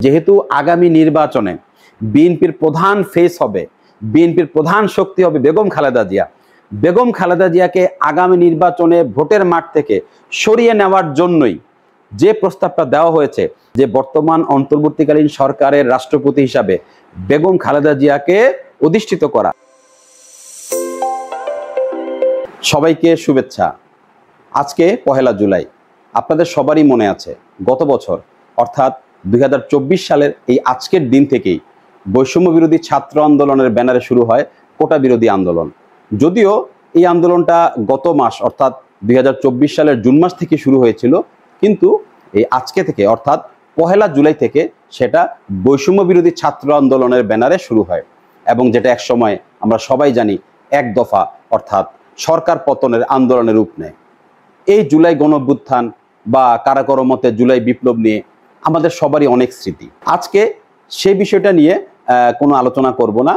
যেহেতু আগামী নির্বাচনে বিএনপির প্রধান ফেস হবে, বিএনপির প্রধান শক্তি হবে বেগম খালেদা জিয়া। বেগম খালেদা জিয়াকে আগামী নির্বাচনে ভোটের মাঠ থেকে সরিয়ে নেওয়ার জন্যই যে প্রস্তাবটা দেওয়া হয়েছে যে বর্তমান অন্তর্বর্তীকালীন সরকারের রাষ্ট্রপতি হিসাবে বেগম খালেদা জিয়াকে অধিষ্ঠিত করা। সবাইকে শুভেচ্ছা। আজকে 1 জুলাই। আপনাদের সবারই মনে আছে গত বছর অর্থাৎ 2024 সালের এই আজকের দিন থেকেই বৈষম্য বিরোধী ছাত্র আন্দোলনের ব্যানারে শুরু হয় কোটা বিরোধী আন্দোলন। যদিও এই আন্দোলনটা গত মাস অর্থাৎ 2024 সালের জুন মাস থেকে শুরু হয়েছিল, কিন্তু এই আজকে থেকে অর্থাৎ 1 জুলাই থেকে সেটা বৈষম্য বিরোধী ছাত্র আন্দোলনের ব্যানারে শুরু হয় এবং যেটা একসময় আমরা সবাই জানি এক দফা অর্থাৎ সরকার পতনের আন্দোলনের রূপ নেয়। এই জুলাই গণঅভ্যুত্থান বা কারাকর মতে জুলাই বিপ্লব নিয়ে আমাদের সবারই অনেক স্মৃতি। আজকে সেই বিষয়টা নিয়ে কোনো আলোচনা করব না,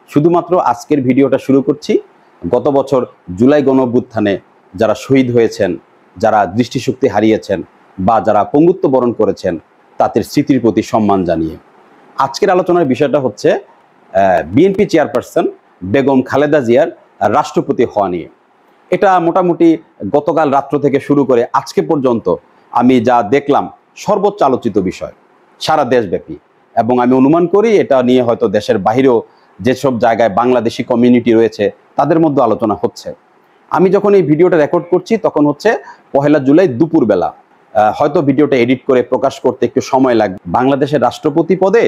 শুধুমাত্র আজকের ভিডিওটা শুরু করছি গত বছর জুলাই গণঅভ্যুত্থানে যারা শহীদ হয়েছেন, যারা দৃষ্টিশক্তি হারিয়েছেন বা যারা পঙ্গুত্ব বরণ করেছেন তাদের স্মৃতির প্রতি সম্মান জানিয়ে। আজকের আলোচনার বিষয়টা হচ্ছে বিএনপি চেয়ারপারসন বেগম খালেদা জিয়ার রাষ্ট্রপতি হওয়া নিয়ে। এটা মোটামুটি গতকাল রাত্র থেকে শুরু করে আজকে পর্যন্ত আমি যা দেখলাম সর্বোচ্চ আলোচিত বিষয় সারা দেশব্যাপী, এবং আমি অনুমান করি এটা নিয়ে হয়তো দেশের বাহিরেও যেসব জায়গায় বাংলাদেশি কমিউনিটি রয়েছে তাদের মধ্যে আলোচনা হচ্ছে। আমি যখন এই ভিডিওটা রেকর্ড করছি তখন হচ্ছে 1 জুলাই দুপুরবেলা। হয়তো ভিডিওটা এডিট করে প্রকাশ করতে একটু সময় লাগবে। বাংলাদেশের রাষ্ট্রপতি পদে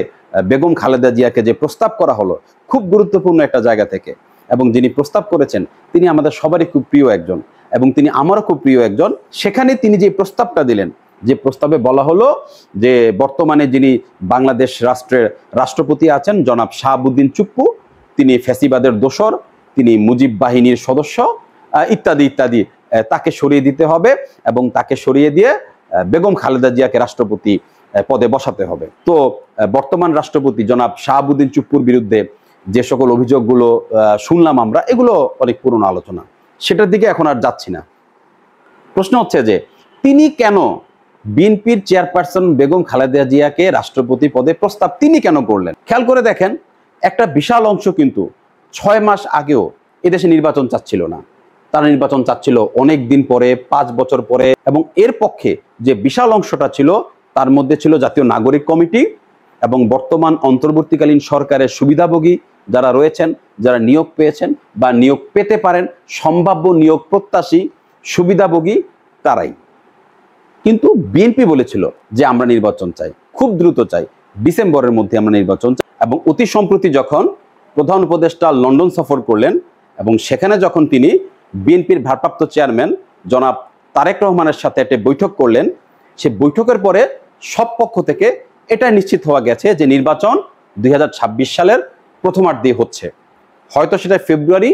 বেগম খালেদা জিয়াকে যে প্রস্তাব করা হলো খুব গুরুত্বপূর্ণ একটা জায়গা থেকে, এবং যিনি প্রস্তাব করেছেন তিনি আমাদের সবারই খুব প্রিয় একজন এবং তিনি আমারও খুব প্রিয় একজন। সেখানে তিনি যে প্রস্তাবটা দিলেন, যে প্রস্তাবে বলা হলো যে বর্তমানে যিনি বাংলাদেশ রাষ্ট্রের রাষ্ট্রপতি আছেন জনাব শাহাবুদ্দিন চুপ্পু, তিনি ফ্যাসিবাদের দোসর, তিনি মুজিব বাহিনীর সদস্য ইত্যাদি ইত্যাদি, তাকে সরিয়ে দিতে হবে এবং তাকে সরিয়ে দিয়ে বেগম খালেদা জিয়াকে রাষ্ট্রপতি পদে বসাতে হবে। তো বর্তমান রাষ্ট্রপতি জনাব শাহাবুদ্দিন চুপ্পুর বিরুদ্ধে যে সকল অভিযোগগুলো শুনলাম আমরা, এগুলো অনেক পুরনো আলোচনা, সেটার দিকে এখন আর যাচ্ছি না। প্রশ্ন হচ্ছে যে তিনি কেন বিএনপির চেয়ারপারসন বেগম খালেদা জিয়াকে রাষ্ট্রপতি পদে প্রস্তাব তিনি কেন করলেন? খেয়াল করে দেখেন, একটা বিশাল অংশ কিন্তু 6 মাস আগেও এদেশে নির্বাচন চাচ্ছিল না। তারা নির্বাচন চাচ্ছিল অনেক দিন পরে, 5 বছর পরে, এবং এর পক্ষে যে বিশাল অংশটা ছিল তার মধ্যে ছিল জাতীয় নাগরিক কমিটি এবং বর্তমান অন্তর্বর্তীকালীন সরকারের সুবিধাভোগী যারা রয়েছেন, যারা নিয়োগ পেয়েছেন বা নিয়োগ পেতে পারেন, সম্ভাব্য নিয়োগ প্রত্যাশী সুবিধাভোগী তারাই। কিন্তু বিএনপি বলেছিল যে আমরা নির্বাচন চাই, খুব দ্রুত চাই, ডিসেম্বরের মধ্যে আমরা নির্বাচন চাই। এবং অতি সম্প্রতি যখন প্রধান উপদেষ্টা লন্ডন সফর করলেন এবং সেখানে যখন তিনি বিএনপির ভারপ্রাপ্ত চেয়ারম্যান জনাব তারেক রহমানের সাথে একটা বৈঠক করলেন, সে বৈঠকের পরে সব পক্ষ থেকে এটা নিশ্চিত হওয়া গেছে যে নির্বাচন 2026 সালের প্রথমার্ধে হচ্ছে। হয়তো সেটা ফেব্রুয়ারি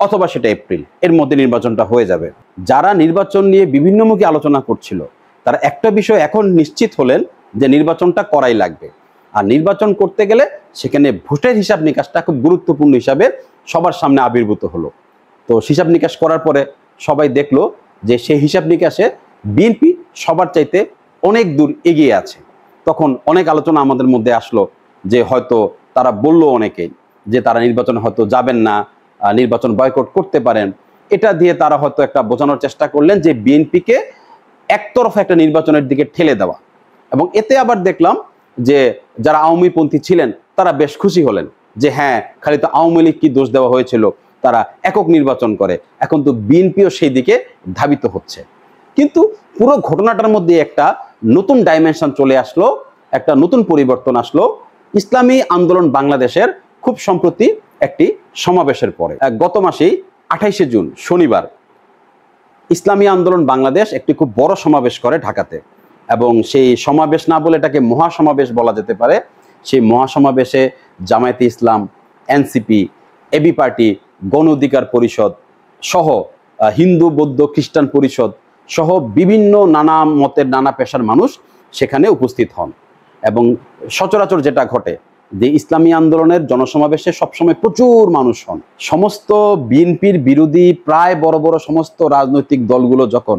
অথবা সেটা এপ্রিল, এর মধ্যে নির্বাচনটা হয়ে যাবে। যারা নির্বাচন নিয়ে বিভিন্নমুখী আলোচনা করছিল তারা একটা বিষয় এখন নিশ্চিত হলেন যে নির্বাচনটা করাই লাগবে। আর নির্বাচন করতে গেলে সেখানে ভোটের হিসাব নিকাশটা খুব গুরুত্বপূর্ণ হিসাবে সবার সামনে আবির্ভূত হলো। তো হিসাব নিকাশ করার পরে সবাই দেখলো যে সেই হিসাব নিকাশে বিএনপি সবার চাইতে অনেক দূর এগিয়ে আছে। তখন অনেক আলোচনা আমাদের মধ্যে আসলো যে হয়তো তারা বলল অনেকেই যে তারা নির্বাচনে হয়তো যাবেন না, নির্বাচন বয়কট করতে পারেন। এটা দিয়ে তারা হয়তো একটা বোঝানোর চেষ্টা করলেন যে বিএনপিকে একতরফা একটা নির্বাচনের দিকে ঠেলে দেওয়া। এবং এতে আবার দেখলাম যে যারা আওয়ামীপন্থী ছিলেন তারা বেশ খুশি হলেন যে হ্যাঁ, খালি তো আওয়ামী লীগ কি দোষ দেওয়া হয়েছিল, তারা একক নির্বাচন করে, এখন তো বিএনপিও সেই দিকে ধাবিত হচ্ছে। কিন্তু পুরো ঘটনাটার মধ্যে একটা নতুন ডাইমেনশন চলে আসলো, একটা নতুন পরিবর্তন আসলো ইসলামী আন্দোলন বাংলাদেশের খুব সম্প্রতি একটি সমাবেশের পরে। গত মাসেই 28শে জুন শনিবার ইসলামী আন্দোলন বাংলাদেশ একটি খুব বড় সমাবেশ করে ঢাকাতে, এবং সেই সমাবেশ না বলে এটাকে মহাসমাবেশ বলা যেতে পারে। সেই মহাসমাবেশে জামায়াতে ইসলাম, এনসিপি, এবি পার্টি, গণ অধিকার পরিষদ সহ হিন্দু, বৌদ্ধ, খ্রিস্টান পরিষদ সহ বিভিন্ন নানা মতের নানা পেশার মানুষ সেখানে উপস্থিত হন। এবং সচরাচর যেটা ঘটে যে ইসলামী আন্দোলনের জনসমাবেশে সবসময় প্রচুর মানুষ হন। সমস্ত বিএনপির বিরোধী প্রায় বড় বড় সমস্ত রাজনৈতিক দলগুলো যখন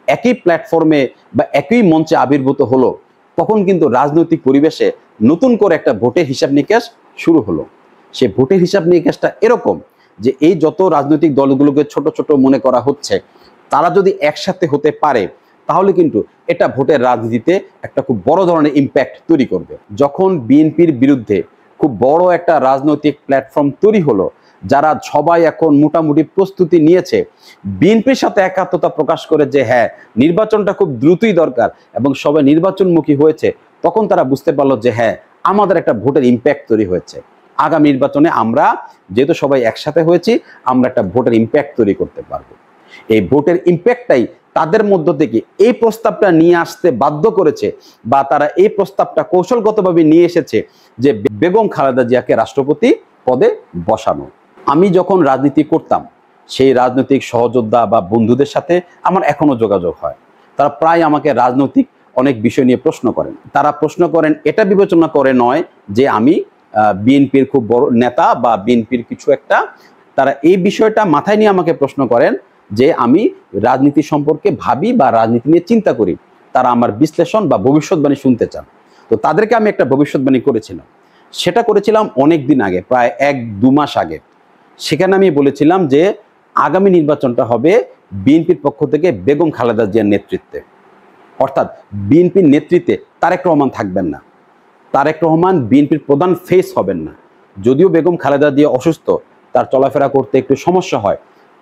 একই প্ল্যাটফর্মে বা একই মঞ্চে আবির্ভূত হলো, তখন কিন্তু রাজনৈতিক পরিবেশে নতুন করে একটা ভোটের হিসাব নিকাশ শুরু হলো। সে ভোটের হিসাব নিকাশটা এরকম যে এই যত রাজনৈতিক দলগুলোকে ছোট ছোট মনে করা হচ্ছে, তারা যদি একসাথে হতে পারে তাহলে কিন্তু এটা ভোটের রাজনীতিতে একটা খুব বড় ধরনের ইম্প্যাক্ট তৈরি করবে। যখন বিএনপির বিরুদ্ধে খুব বড় একটা রাজনৈতিক প্ল্যাটফর্ম তৈরি হলো, যারা সবাই এখন মোটামুটি প্রস্তুতি নিয়েছে, বিএনপির সাথে একাত্মতা প্রকাশ করে যে হ্যাঁ নির্বাচনটা খুব দ্রুতই দরকার এবং সবাই নির্বাচনমুখী হয়েছে, তখন তারা বুঝতে পারলো যে হ্যাঁ আমাদের একটা ভোটের ইম্প্যাক্ট তৈরি হয়েছে। আগামী নির্বাচনে আমরা যেহেতু সবাই একসাথে হয়েছি, আমরা একটা ভোটের ইম্প্যাক্ট তৈরি করতে পারবো। এই ভোটের ইম্প্যাক্টটাই তাদের মধ্য থেকে এই প্রস্তাবটা নিয়ে আসতে বাধ্য করেছে, বা তারা এই প্রস্তাবটা কৌশলগতভাবে নিয়ে এসেছে যে বেগম খালেদা জিয়াকে রাষ্ট্রপতি পদে বসানো। আমি যখন রাজনীতি করতাম, সেই রাজনৈতিক সহযোদ্ধা বা বন্ধুদের সাথে আমার এখনো যোগাযোগ হয়। তারা প্রায় আমাকে রাজনৈতিক অনেক বিষয় নিয়ে প্রশ্ন করেন। তারা প্রশ্ন করেন এটা বিবেচনা করে নয় যে আমি বিএনপির খুব বড় নেতা বা বিএনপির কিছু একটা, তারা এই বিষয়টা মাথায় নিয়ে আমাকে প্রশ্ন করেন যে আমি রাজনীতি সম্পর্কে ভাবি বা রাজনীতি নিয়ে চিন্তা করি। তারা আমার বিশ্লেষণ বা ভবিষ্যৎবাণী শুনতে চান। তো তাদেরকে আমি একটা ভবিষ্যৎবাণী করেছিলাম। সেটা করেছিলাম অনেক দিন আগে, প্রায় 1-2 মাস আগে। সেখানে আমি বলেছিলাম যে আগামী নির্বাচনটা হবে বিএনপির পক্ষ থেকে বেগম খালেদা জিয়ার নেতৃত্বে, অর্থাৎ বিএনপির নেতৃত্বে তারেক রহমান থাকবেন না। তারেক রহমান বিএনপির প্রধান ফেস হবেন না। যদিও বেগম খালেদা জিয়া অসুস্থ, তার চলাফেরা করতে একটু সমস্যা হয়,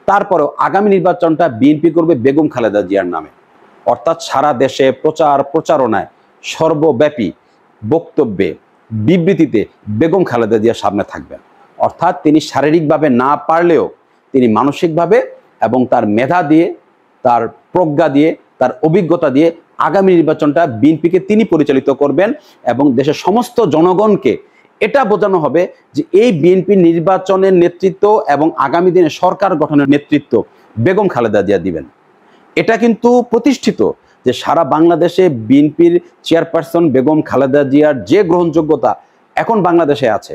তারপরেও আগামী নির্বাচনটা বিএনপি করবে বেগম খালেদা জিয়ার নামে। অর্থাৎ সারা দেশে প্রচারণায়, সর্বব্যাপী বক্তব্যে, বিবৃতিতে বেগম খালেদা জিয়া সামনে থাকবেন। অর্থাৎ তিনি শারীরিকভাবে না পারলেও তিনি মানসিকভাবে এবং তার মেধা দিয়ে, তার প্রজ্ঞা দিয়ে, তার অভিজ্ঞতা দিয়ে আগামী নির্বাচনটা বিএনপিকে তিনি পরিচালিত করবেন এবং দেশের সমস্ত জনগণকে এটা বোঝানো হবে যে এই বিএনপি নির্বাচনের নেতৃত্ব এবং আগামী দিনে সরকার গঠনের নেতৃত্ব বেগম খালেদা জিয়া দিবেন। এটা কিন্তু প্রতিষ্ঠিত যে সারা বাংলাদেশে বিএনপির চেয়ারপারসন বেগম খালেদা জিয়ার যে গ্রহণযোগ্যতা এখন বাংলাদেশে আছে,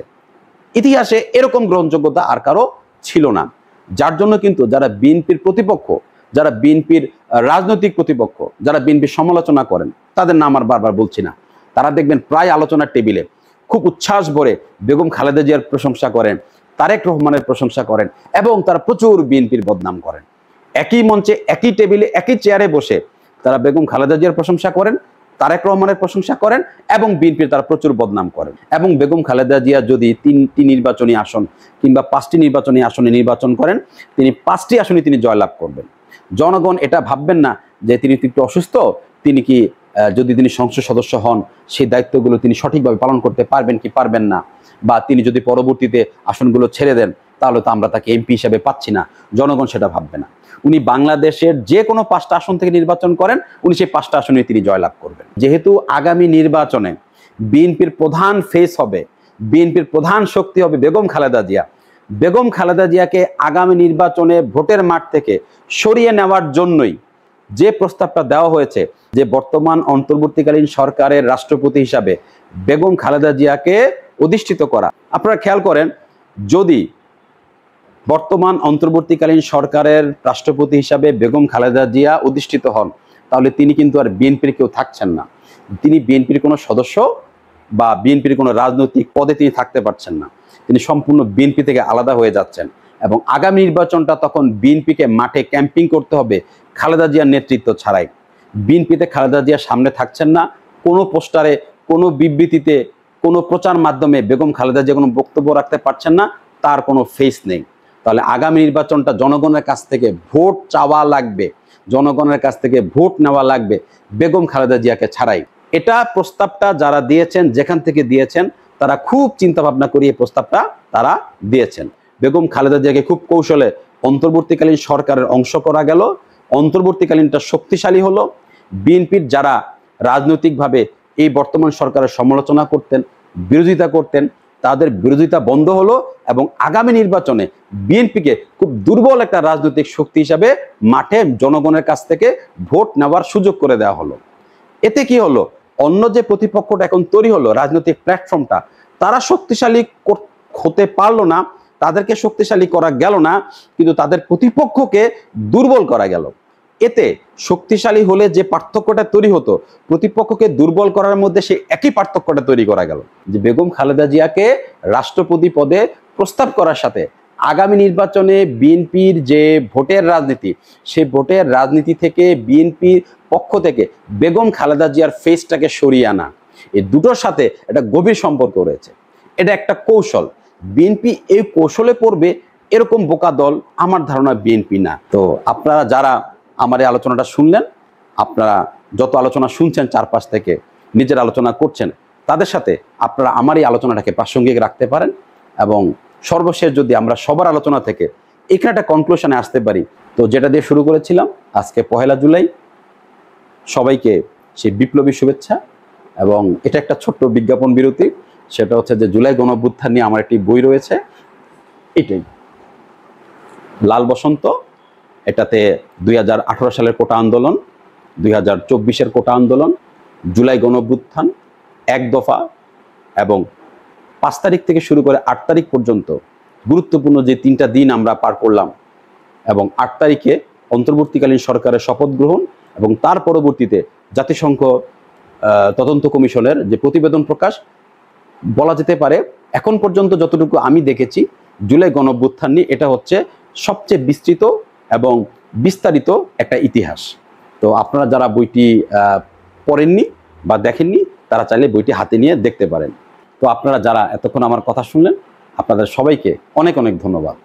ইতিহাসে এরকম গ্রহণযোগ্যতা আর কারো ছিল না। যার জন্য কিন্তু যারা বিএনপির প্রতিপক্ষ, যারা বিএনপির রাজনৈতিক প্রতিপক্ষ, যারা বিএনপির সমালোচনা করেন, তাদের নাম আর বারবার বলছি না, তারা দেখবেন প্রায় আলোচনার টেবিলে খুব উচ্ছ্বাস ভরে বেগম খালেদা জিয়ার প্রশংসা করেন, তারেক রহমানের প্রশংসা করেন এবং তারা প্রচুর বিএনপির বদনাম করেন। একই মঞ্চে, একই টেবিলে, একই চেয়ারে বসে তারা বেগম খালেদা জিয়ার প্রশংসা করেন, তারেক রহমানের প্রশংসা করেন এবং বিএনপির তারা প্রচুর বদনাম করেন। এবং বেগম খালেদা জিয়া যদি 3টি নির্বাচনী আসন কিংবা 5টি নির্বাচনী আসনে নির্বাচন করেন, তিনি 5টি আসনে তিনি জয়লাভ করবেন। জনগণ এটা ভাববেন না যে তিনি একটু অসুস্থ, তিনি কি যদি তিনি সংসদ সদস্য হন সেই দায়িত্বগুলো তিনি সঠিকভাবে পালন করতে পারবেন কি পারবেন না, বা তিনি যদি পরবর্তীতে আসনগুলো ছেড়ে দেন তাহলে তো আমরা তাকে এমপি হিসেবে পাচ্ছি না, জনগণ সেটা ভাববে না। উনি বাংলাদেশের যে কোনো 5টা আসন থেকে নির্বাচন করেন, উনি সেই 5টা আসনে তিনি জয়লাভ করবেন। যেহেতু আগামী নির্বাচনে বিএনপির প্রধান ফেস হবে, বিএনপির প্রধান শক্তি হবে বেগম খালেদা জিয়া, বেগম খালেদা জিয়াকে আগামী নির্বাচনে ভোটের মাঠ থেকে সরিয়ে নেওয়ার জন্যই যে প্রস্তাবটা দেওয়া হয়েছে যে বর্তমান অন্তর্বর্তীকালীন সরকারের রাষ্ট্রপতি হিসাবে বেগম খালেদা জিয়াকে অধিষ্ঠিত করা। আপনারা খেয়াল করেন, যদি বর্তমান অন্তর্বর্তীকালীন সরকারের রাষ্ট্রপতি হিসাবে বেগম খালেদা জিয়া অধিষ্ঠিত হন, তাহলে তিনি কিন্তু আর বিএনপির কেউ থাকছেন না। তিনি বিএনপির কোনো সদস্য বা বিএনপির কোনো রাজনৈতিক পদে তিনি থাকতে পারছেন না। তিনি সম্পূর্ণ বিএনপি থেকে আলাদা হয়ে যাচ্ছেন এবং আগামী নির্বাচনটা তখন বিএনপিকে মাঠে ক্যাম্পিং করতে হবে খালেদা জিয়ার নেতৃত্ব ছাড়াই। বিএনপিতে খালেদা জিয়া সামনে থাকছেন না, কোনো পোস্টারে, কোনো বিবৃতিতে, কোনো প্রচার মাধ্যমে বেগম খালেদা জিয়া কোনো বক্তব্য রাখতে পারছেন না, তার কোনো ফেস নেই। তাহলে আগামী নির্বাচনটা জনগণের কাছ থেকে ভোট চাওয়া লাগবে, জনগণের কাছ থেকে ভোট নেওয়া লাগবে বেগম খালেদা জিয়াকে ছাড়াই। এটা প্রস্তাবটা যারা দিয়েছেন, যেখান থেকে দিয়েছেন, তারা খুব চিন্তা ভাবনা করে এই প্রস্তাবটা তারা দিয়েছেন। বেগম খালেদা জিয়াকে খুব কৌশলে অন্তর্বর্তীকালীন সরকারের অংশ করা গেল, অন্তর্বর্তীকালীনটা শক্তিশালী হলো। বিএনপির যারা রাজনৈতিকভাবে এই বর্তমান সরকারের সমালোচনা করতেন, বিরোধিতা করতেন, তাদের বিরোধিতা বন্ধ হলো এবং আগামী নির্বাচনে বিএনপিকে খুব দুর্বল একটা রাজনৈতিক শক্তি হিসাবে মাঠে জনগণের কাছ থেকে ভোট নেওয়ার সুযোগ করে দেওয়া হলো। এতে কি হলো, অন্য যে প্রতিপক্ষটা এখন তৈরি হলো রাজনৈতিক প্ল্যাটফর্মটা, তারা শক্তিশালী হতে পারলো না, তাদেরকে শক্তিশালী করা গেল না, কিন্তু তাদের প্রতিপক্ষকে দুর্বল করা গেল। এতে শক্তিশালী হলে যে পার্থক্যটা তৈরি হতো, প্রতিপক্ষকে দুর্বল করার মধ্যে সেই একই পার্থক্যটা তৈরি করা গেল। যে বেগম খালেদা জিয়াকে রাষ্ট্রপতি পদে প্রস্তাব করার সাথে আগামী নির্বাচনে বিএনপির যে ভোটের রাজনীতি, সেই ভোটের রাজনীতি থেকে বিএনপির পক্ষ থেকে বেগম খালেদা জিয়ার ফেসটাকে সরিয়ে আনা, এই দুটোর সাথে একটা গভীর সম্পর্ক রয়েছে। এটা একটা কৌশল। বিএনপি এই কৌশলে পড়বে এরকম বোকা দল আমার ধারণা বিএনপি না। তো আপনারা যারা আমার এই আলোচনাটা শুনলেন, আপনারা যত আলোচনা শুনছেন চারপাশ থেকে, নিজের আলোচনা করছেন, তাদের সাথে আপনারা আমার এই আলোচনাটাকে প্রাসঙ্গিক রাখতে পারেন। এবং সর্বশেষ যদি আমরা সবার আলোচনা থেকে এখানে একটা কনক্লুশনে আসতে পারি, তো যেটা দিয়ে শুরু করেছিলাম, আজকে 1 জুলাই, সবাইকে সেই বিপ্লবী শুভেচ্ছা। এবং এটা একটা ছোট্ট বিজ্ঞাপন বিরতি, সেটা হচ্ছে যে জুলাই গণঅভ্যুত্থান নিয়ে আমার একটি বই রয়েছে, এটাই লাল বসন্ত। এটাতে 2018 সালের কোটা আন্দোলন, 2024-এর কোটা আন্দোলন, জুলাই গণঅভ্যুত্থান, 1 দফা এবং 5 তারিখ থেকে শুরু করে 8 তারিখ পর্যন্ত গুরুত্বপূর্ণ যে 3টা দিন আমরা পার করলাম, এবং 8 তারিখে অন্তর্বর্তীকালীন সরকারের শপথ গ্রহণ এবং তার পরবর্তীতে জাতিসংঘ তদন্ত কমিশনের যে প্রতিবেদন প্রকাশ, বলা যেতে পারে এখন পর্যন্ত যতটুকু আমি দেখেছি জুলাই গণঅভ্যুত্থান নিয়ে এটা হচ্ছে সবচেয়ে বিস্তৃত এবং বিস্তারিত একটা ইতিহাস। তো আপনারা যারা বইটি পড়েননি বা দেখেননি, তারা চাইলে বইটি হাতে নিয়ে দেখতে পারেন। তো আপনারা যারা এতক্ষণ আমার কথা শুনলেন, আপনাদের সবাইকে অনেক অনেক ধন্যবাদ।